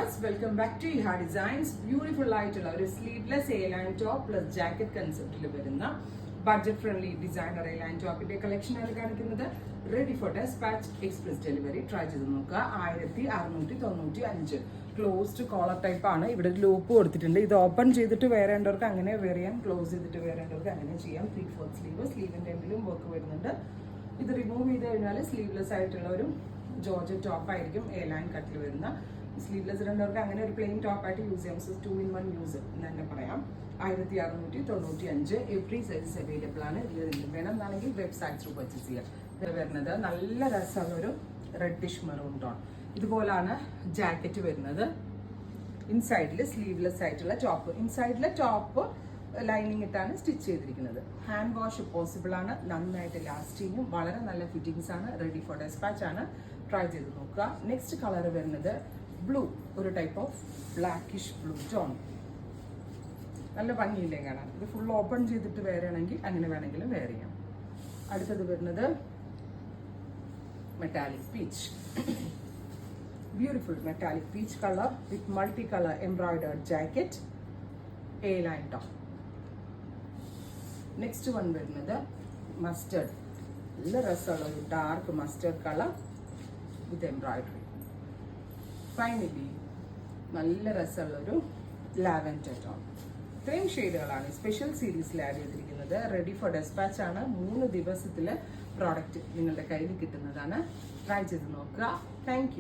viewers, welcome back to Iha Designs. Beautiful ആയിട്ടുള്ള ഒരു sleeveless A-line top plus jacket concept വരുന്ന budget friendly designer A-line ടോപ്പിന്റെ collection ആണ് കാണിക്കുന്നത്. Ready for dispatch express delivery. Try ചെയ്ത് നോക്കുക. 1695 ക്ലോസ്ഡ് കോളർ ടൈപ്പ് ആണ്. ഇവിടെ ഒരു ലൂപ്പ് കൊടുത്തിട്ടുണ്ട്. ഇത് ഓപ്പൺ ചെയ്തിട്ട് വേറേണ്ടവർക്ക് അങ്ങനെ വെയർ ചെയ്യാം, ക്ലോസ് ചെയ്തിട്ട് വേറേണ്ടവർക്ക് അങ്ങനെ ചെയ്യാം. 3/4 സ്ലീവ്, സ്ലീവിന്റെ എങ്കിലും വർക്ക് വരുന്നുണ്ട്. ഇത് റിമൂവ് ചെയ്ത് കഴിഞ്ഞാൽ സ്ലീവ്ലെസ് ആയിട്ടുള്ള ഒരു ജോർജറ്റ് ടോപ്പ് ആയിരിക്കും A-line കട്ടിൽ വരുന്ന. സ്ലീവ്ലെസ് ഇടേണ്ടവർക്ക് അങ്ങനെ ഒരു പ്ലെയിൻ ടോപ്പായിട്ട് യൂസ് ചെയ്യാം. സോ 2-in-1 യൂസ് എന്ന് തന്നെ പറയാം. 1695 എവറി സൈസ് അവൈലബിൾ ആണ്. ഇതിൽ വേണമെന്നാണെങ്കിൽ വെബ്സൈറ്റ് ത്രൂ പർച്ചേസ് ചെയ്യാം. ഇത് വരുന്നത് നല്ല രസമുള്ള ഒരു റെഡിഷ് മെറൂൺ ടോൺ. ഇതുപോലാണ് ജാക്കറ്റ് വരുന്നത്. ഇൻസൈഡിൽ സ്ലീവ്ലെസ് ആയിട്ടുള്ള ടോപ്പ്, ഇൻസൈഡിലെ ടോപ്പ് ലൈനിങ് ഇട്ടാണ് സ്റ്റിച്ച് ചെയ്തിരിക്കുന്നത്. ഹാൻഡ് വാഷ് പോസിബിൾ ആണ്. നന്നായിട്ട് ലാസ്റ്റ് ചെയ്യും. വളരെ നല്ല ഫിറ്റിംഗ്സ് ആണ്. റെഡി ഫോർ ഡെസ്പാച്ച് ആണ്. ട്രൈ ചെയ്ത് നോക്കുക. നെക്സ്റ്റ് കളർ വരുന്നത് ബ്ലൂ, ഒരു type of blackish blue tone. നല്ല ഭംഗിയില്ലേ കാണാൻ. ഇത് ഫുൾ ഓപ്പൺ ചെയ്തിട്ട് വേറെയാണെങ്കിൽ അങ്ങനെ വേണമെങ്കിലും വെയർ ചെയ്യാം. അടുത്തത് വരുന്നത് metallic peach. Beautiful metallic peach colour വിത്ത് multi colour embroidered jacket, A-line top. Next one വരുന്നത് മസ്റ്റേർഡ്. നല്ല രസമുള്ള ഒരു ഡാർക്ക് മസ്റ്റേർഡ് കളർ വിത്ത് എംബ്രോയിഡറി. ഫൈനലി നല്ല രസമുള്ളൊരു ലാവൻഡർ ടോൺ. ഇത്രയും ഷെയ്ഡുകളാണ് സ്പെഷ്യൽ സീരീസിൽ ആഡ് ചെയ്തിരിക്കുന്നത്. റെഡി ഫോർ ഡെസ്പാച്ച് ആണ്. 3 ദിവസത്തിൽ പ്രോഡക്റ്റ് നിങ്ങളുടെ കയ്യിൽ കിട്ടുന്നതാണ്. ട്രൈ ചെയ്ത് നോക്കുക. Thank you.